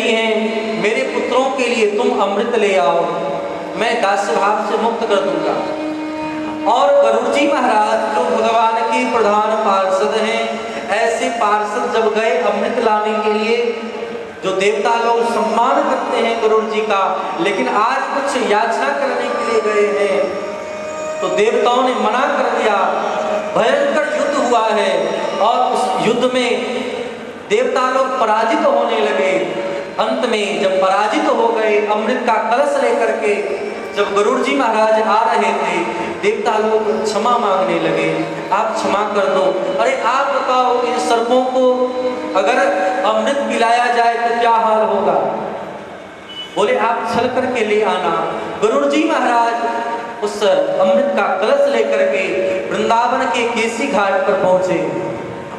कहती हैं मेरे पुत्रों के लिए तुम अमृत ले आओ, मैं दास्य भाव से मुक्त कर दूंगा। और गरुड़ जी महाराज जो भगवान के प्रधान पार्षद हैं, ऐसे पार्षद जब गए अमृत लाने के लिए, जो देवता लोग सम्मान करते हैं गरुड़ जी का, लेकिन आज कुछ याचना करने के लिए गए हैं, तो देवताओं ने मना कर दिया। भयंकर युद्ध हुआ है और उस युद्ध में देवता लोग पराजित होने लगे। अंत में जब पराजित हो गए, अमृत का कलश लेकर के जब गरुड़ जी महाराज आ रहे थे, देवता लोग क्षमा मांगने लगे, आप क्षमा कर दो। अरे आप बताओ, इन सर्पों को अगर अमृत पिलाया जाए तो क्या हाल होगा? बोले आप चल करके ले आना। गरुड़ जी महाराज उस अमृत का कलश लेकर के वृंदावन के केसी घाट पर पहुंचे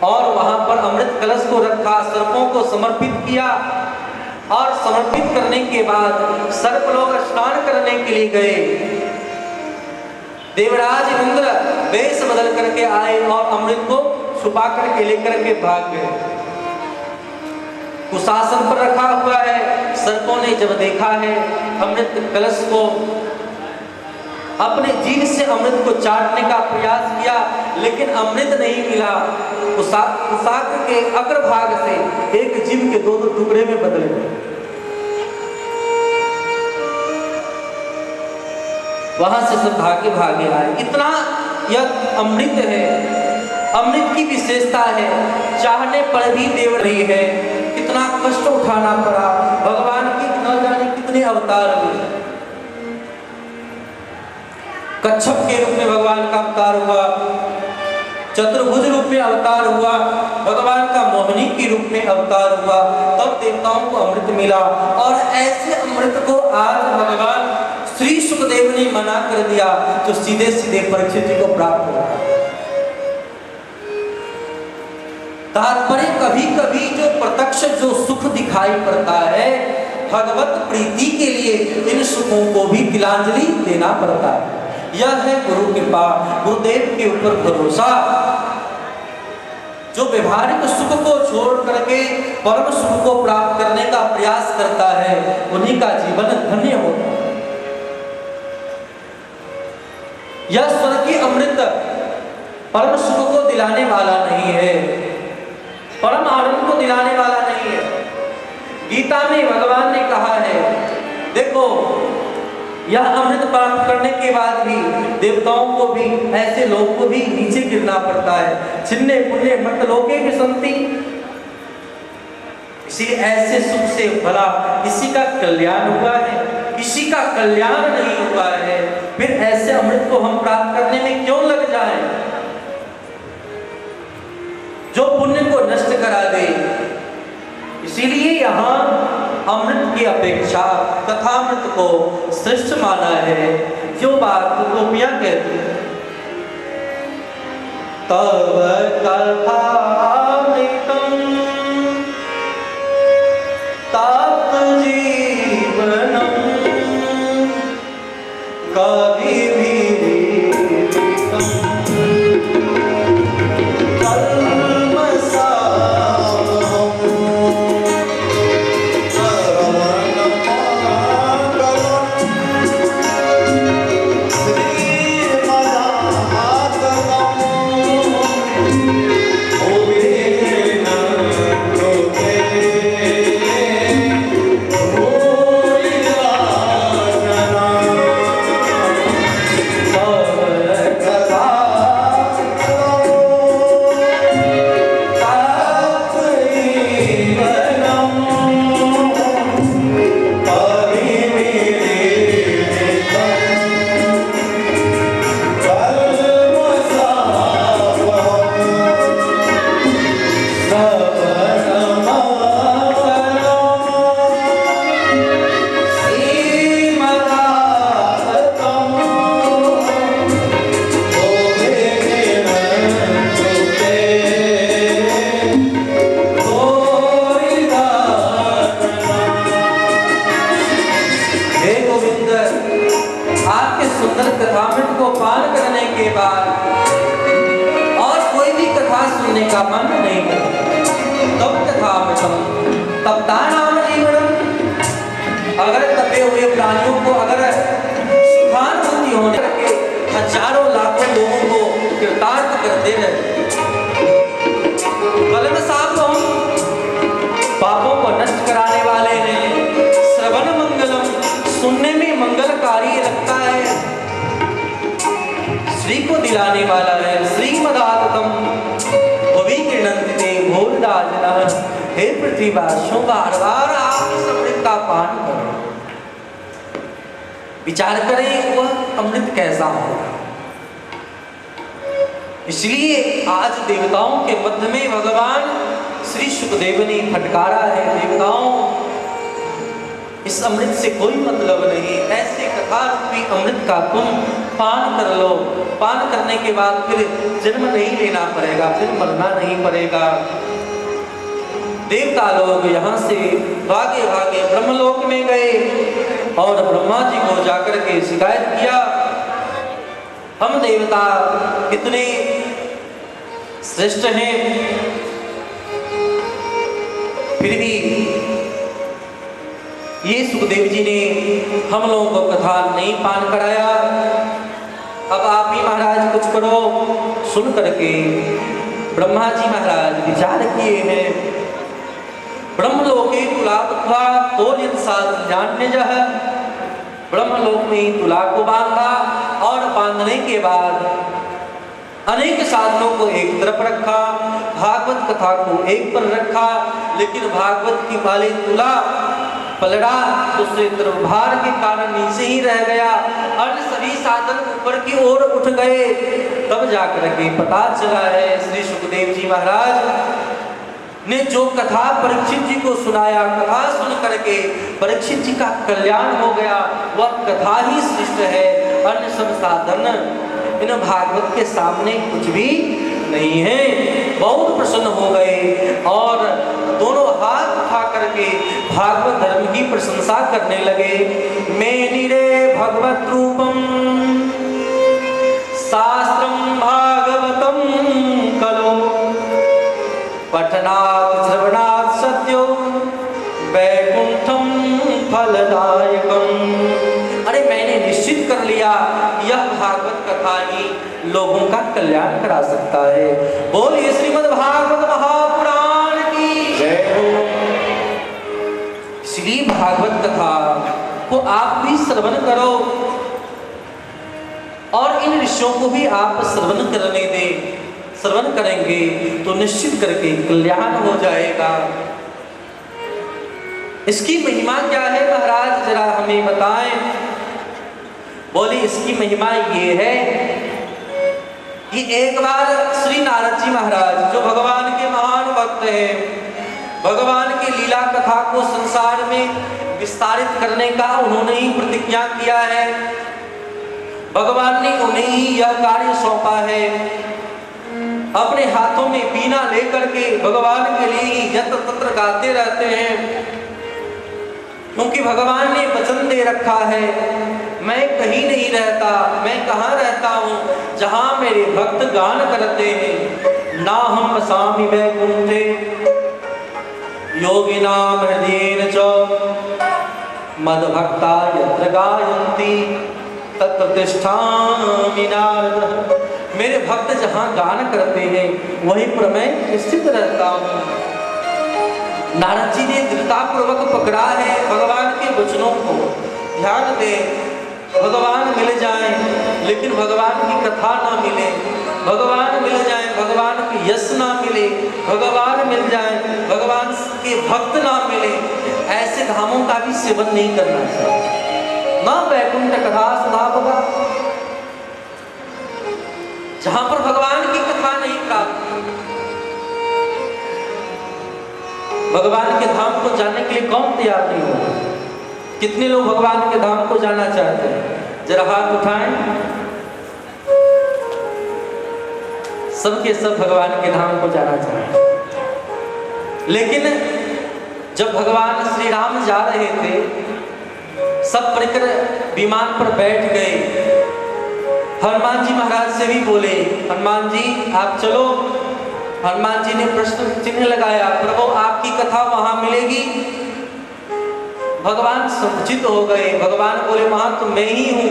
और वहां पर अमृत कलश को रखा, सर्पों को समर्पित किया। और समर्पित करने के बाद सर्प लोग स्नान करने के लिए गए। देवराज इंद्र वेश बदल करके आए और अमृत को छुपा करके लेकर के भाग गए। कुशासन पर रखा हुआ है। सर्पों ने जब देखा है अमृत कलश को, अपने जीभ से अमृत को चाटने का प्रयास किया, लेकिन अमृत नहीं मिला। कुशाग्र के अग्रभाग से एक जीभ के दो टुकड़े में बदल गए। वहां से सब भागे भागे आए। इतना यह अमृत है, अमृत की विशेषता है, चाहने पर भी देव रही है। कितना कष्ट उठाना पड़ा, भगवान की न जाने कितने अवतार हुए। कच्छप के रूप में भगवान का अवतार हुआ, चतुर्भुज रूप में अवतार हुआ, भगवान का मोहिनी के रूप में अवतार हुआ, तब देवताओं को अमृत मिला। और ऐसे अमृत को आज भगवान श्री सुखदेव ने मना कर दिया, तो सीधे सीधे परीक्षित जी को प्राप्त हुआ। तात्पर्य कभी कभी जो प्रत्यक्ष जो सुख दिखाई पड़ता है, भगवत प्रीति के लिए इन सुखों को भी तिलांजलि देना पड़ता है। यह है गुरु कृपा, गुरुदेव के ऊपर भरोसा। जो व्यवहारिक सुख को छोड़ करके परम सुख को प्राप्त करने का प्रयास करता है, उन्हीं का जीवन धन्य होता है। यह स्वर्गीय अमृत परम सुख को दिलाने वाला नहीं है, परम आनंद को दिलाने वाला नहीं है। गीता में भगवान ने कहा है, देखो यह अमृत प्राप्त करने के बाद भी देवताओं को भी, ऐसे लोगों को भी नीचे गिरना पड़ता है। छिन्ने पुण्य मत लोके की संति, इसी ऐसे सुख से भला किसी का कल्याण हुआ है, किसी का कल्याण नहीं हुआ है, फिर ऐसे अमृत को हम प्राप्त करने में क्यों लग जाएं? जो पुण्य को नष्ट करा दे। इसीलिए यहाँ अमृत की अपेक्षा कथामृत को श्रेष्ठ माना है। जो बात गोपियां कहती हैं, तब कथामृतम तप्त जीवनम कवि का मन नहीं करता। तब तथा तब तानाम जीवनम हजारों लाखों लोगों को कृतार्थ करते रहे। कलम साहब हम पापों को नष्ट कराने वाले हैं। श्रवण मंगलम, सुनने में मंगलकारी लगता है, श्री को दिलाने वाला है। श्रीमदातम भुवि गृह्णन्ति घोरदाजनः, हे पृथ्वीवासियों बार बार आप इस अमृत का पान करो। विचार करें वह अमृत कैसा होगा। इसलिए आज देवताओं के मध्य में भगवान श्री सुखदेव ने फटकारा है, देवताओं इस अमृत से कोई मतलब नहीं, ऐसे कथा रूपी अमृत का तुम पान कर लो। पान करने के बाद फिर जन्म नहीं लेना पड़ेगा, फिर मरना नहीं पड़ेगा। देवता लोग यहाँ से भागे भागे ब्रह्मलोक में गए और ब्रह्मा जी को जाकर के शिकायत किया, हम देवता कितने श्रेष्ठ हैं, फिर भी ये सुखदेव जी ने हम लोगों को कथा नहीं पान कराया, अब आप ही महाराज कुछ करो। सुन करके ब्रह्मा जी महाराज विचार किए हैं। ब्रह्मलोके तुला तोलित सान्यान्यजः, ब्रह्मलोक में तुला को बांधा और बांधने के बाद अनेक साधनों को एक तरफ रखा, भागवत कथा को एक पर रखा, लेकिन भागवत की वाली तुला पलड़ा दूसरी तरफ भार के कारण नीचे ही रह गया, अन्य सभी साधन ऊपर की ओर उठ गए। तब जाकर के पता चला है श्री सुखदेव जी महाराज ने जो कथा परीक्षित जी को सुनाया, कथा सुन करके परीक्षित जी का कल्याण हो गया, वह कथा ही श्रेष्ठ है, अन्य सब साधन इन भागवत के सामने कुछ भी नहीं है। बहुत प्रसन्न हो गए और दोनों हाथ उठा करके भागवत धर्म की प्रशंसा करने लगे। मेनिरे भगवत रूपम शास्त्रम भागवतम कलो, पठनात् श्रवणात् सत्यो वैकुंठम फलदायकम। अरे मैंने निश्चित कर लिया यह भागवत कथा ही लोगों का कल्याण करा सकता है। बोलिए श्रीमद् भागवत महापुराण की जय हो। श्री भागवत कथा को आप भी श्रवण करो और इन ऋषियों को भी आप श्रवण करने दें। श्रवण करेंगे तो निश्चित करके कल्याण हो जाएगा। इसकी महिमा क्या है महाराज, जरा हमें बताएं। बोली इसकी महिमा ये है कि एक बार श्री नारद जी महाराज जो भगवान के महान भक्त हैं, भगवान की लीला कथा को संसार में विस्तारित करने का उन्होंने ही प्रतिज्ञा किया है, भगवान ने उन्हें ही यह कार्य सौंपा है। अपने हाथों में बीना लेकर के भगवान के लिए ही यत्र तत्र गाते रहते हैं, क्योंकि भगवान ने वचन दे रखा है मैं कहीं नहीं रहता, मैं कहाँ रहता हूँ जहाँ मेरे भक्त गान करते हैं। ना हम बसामि वैकुंठे योगिनाम हृदयेन च मद्भक्ता यत्र गायन्ति तत्र तिष्ठामि नारद। मेरे भक्त जहाँ गान करते हैं वहीं पर मैं स्थित रहता हूँ। नारद जी ने दृढ़ता पूर्वक पकड़ा है भगवान के वचनों को। ध्यान दें, भगवान मिल जाएं लेकिन भगवान की कथा ना मिले, भगवान मिल जाएं भगवान की यश ना मिले, भगवान मिल जाएं भगवान के भक्त ना मिले, ऐसे धामों का भी सेवन नहीं करना चाहिए। ना वैकुंठ कथा सुना होगा जहां पर भगवान की कथा नहीं प्राप्त। भगवान के धाम को जानने के लिए कौन तैयार नहीं होगा? कितने लोग भगवान के धाम को जाना चाहते हैं? जरा हाथ उठाएं। सबके सब भगवान के धाम को जाना चाहते हैं, लेकिन जब भगवान श्री राम जा रहे थे, सब परिकर विमान पर बैठ गए। हनुमान जी महाराज से भी बोले हनुमान जी आप चलो। हनुमान जी ने प्रश्न चिन्ह लगाया, प्रभु आपकी कथा वहां मिलेगी? भगवान संकुचित हो गए। भगवान बोले वहां तो मैं ही हूं।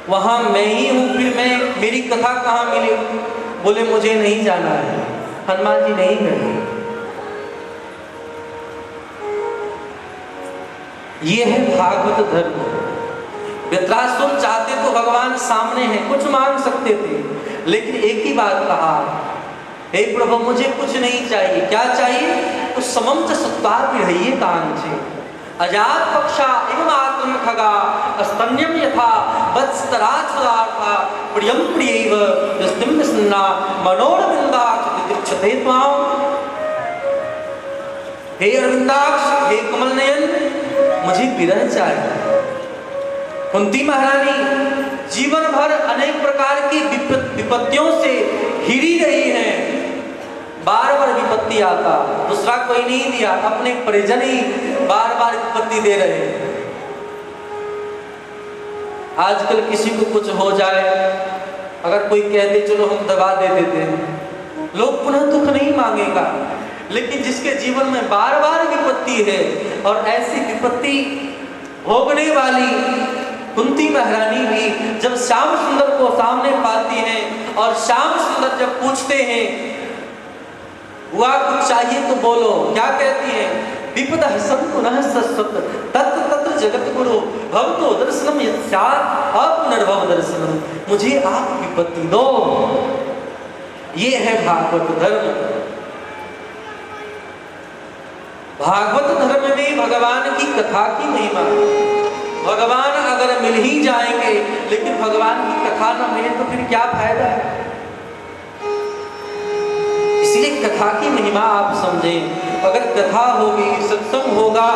वहां मैं ही हूं, फिर मैं मेरी कथा कहां मिले? बोले मुझे नहीं जाना है। हनुमान जी नहीं गए। ये है भागवत धर्म। वृत्रासुर चाहते तो भगवान सामने हैं, कुछ मांग सकते थे, लेकिन एक ही बात कहा, हे प्रभु मुझे कुछ नहीं चाहिए। क्या चाहिए? तो समम च सत्ता पिढ़इये कांचे अजात पक्षा एवं आत्म खगा स्तन्यम यथा वत्सराच्छलार्था प्रियम प्रियैव यस्तिम सन्ना मनोरविंदाक्ष दीक्षते त्वाम। हे अरविंदाक्ष, हे कमल नयन, मुझे विरह चाहिए। कुंती महारानी जीवन भर अनेक प्रकार की विपत्तियों से घिरी रही हैं। बार बार विपत्ति आता, दूसरा कोई नहीं दिया, अपने परिजन ही बार बार विपत्ति दे रहे हैं। आजकल किसी को कुछ हो जाए, अगर कोई कहते चलो हम दवा दे देते हैं, लोग पुनः दुख नहीं मांगेगा। लेकिन जिसके जीवन में बार बार विपत्ति है और ऐसी विपत्ति भोगने वाली कुंती महारानी भी जब श्याम सुंदर को सामने पाती हैं और श्याम सुंदर जब पूछते हैं हुआ कुछ चाहिए तो बोलो, क्या कहती है? विपदा हसन पुनः सस्वत तत्र तत्र जगत गुरु भवतो दर्शनम यत्स्यात् अपुनर्भव दर्शनम। मुझे आप विपत्ति दो। ये है भागवत धर्म। भागवत धर्म में भगवान की कथा की महिमा। भगवान अगर मिल ही जाएंगे लेकिन भगवान की कथा न मिले तो फिर क्या फायदा है? इसलिए कथा की महिमा आप समझें। अगर कथा होगी, सत्संग होगा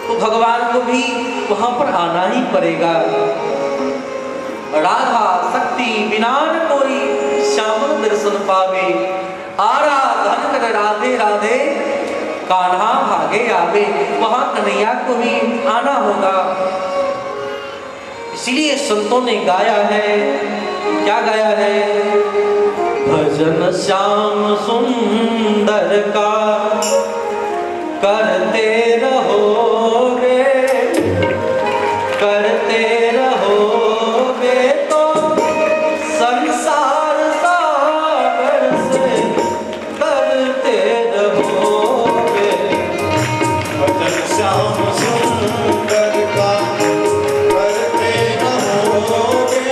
तो भगवान को भी वहां पर आना ही पड़ेगा। राधा शक्ति बिनान कोई श्यामल दर्शन पावे, आराधन कर राधे राधे कान्हा भागे आवे। वहां कन्हैया को भी आना होगा। इसीलिए संतों ने गाया है, क्या गाया है? भजन श्याम सुंदर का करते रहोगे, करते रहोगे तो संसार सागर से करते रहोगे। भजन श्याम सुंदर का करते रहोगे,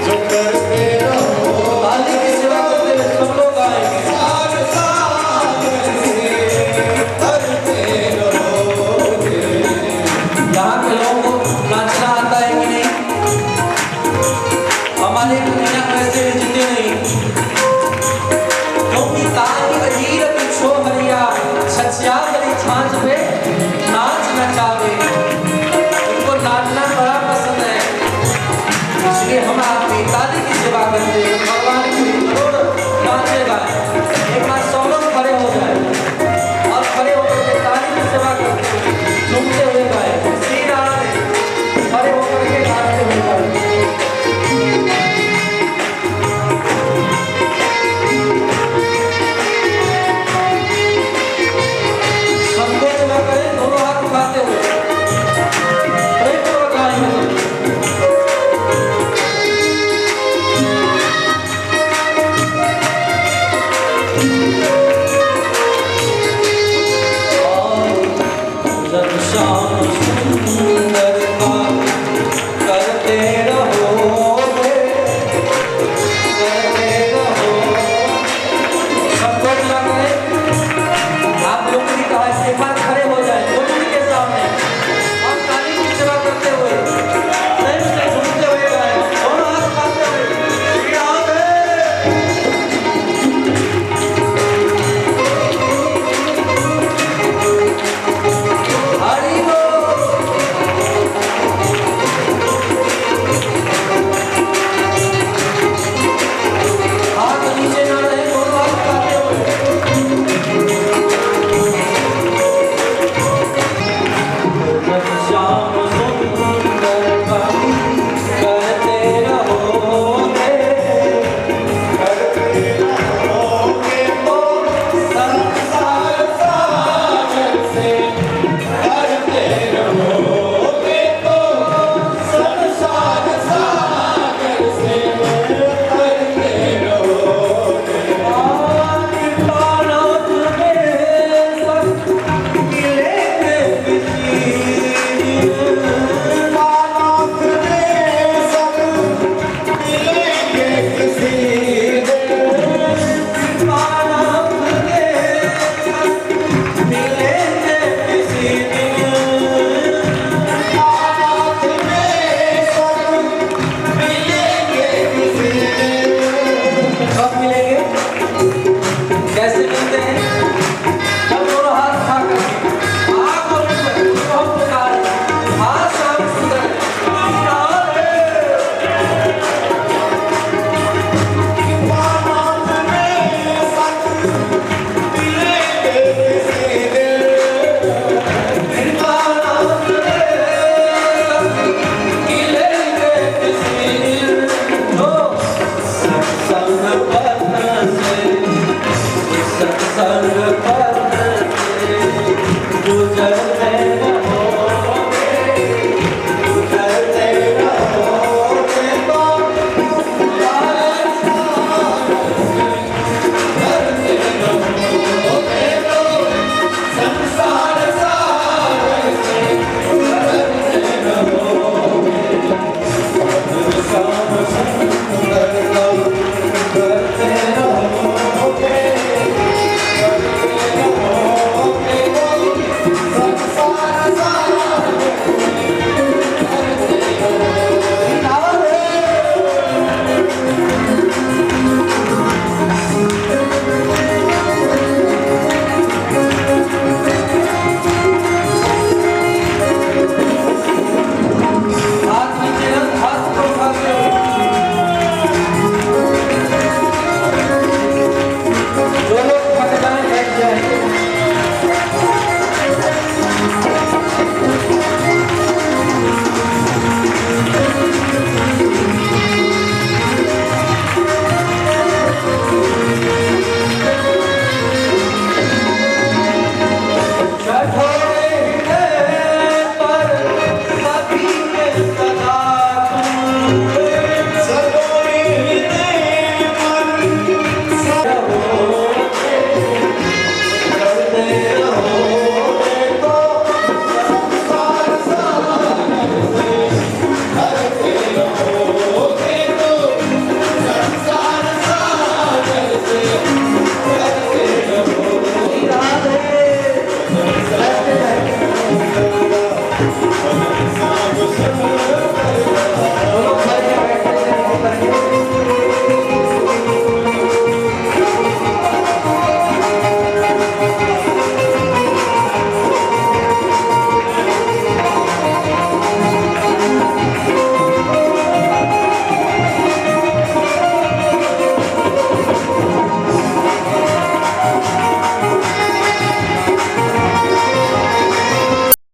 जो करते रहोगे बाली की सेवा करते हुए सब लोग आएंगे। संसार सागर से करते रहोगे। यहाँ के लोगों को नाचना आता है कि नहीं? हमारे दुनिया वैसे जीते नहीं, क्योंकि ताली अजीर पिछो हरिया छछिया करी छाछ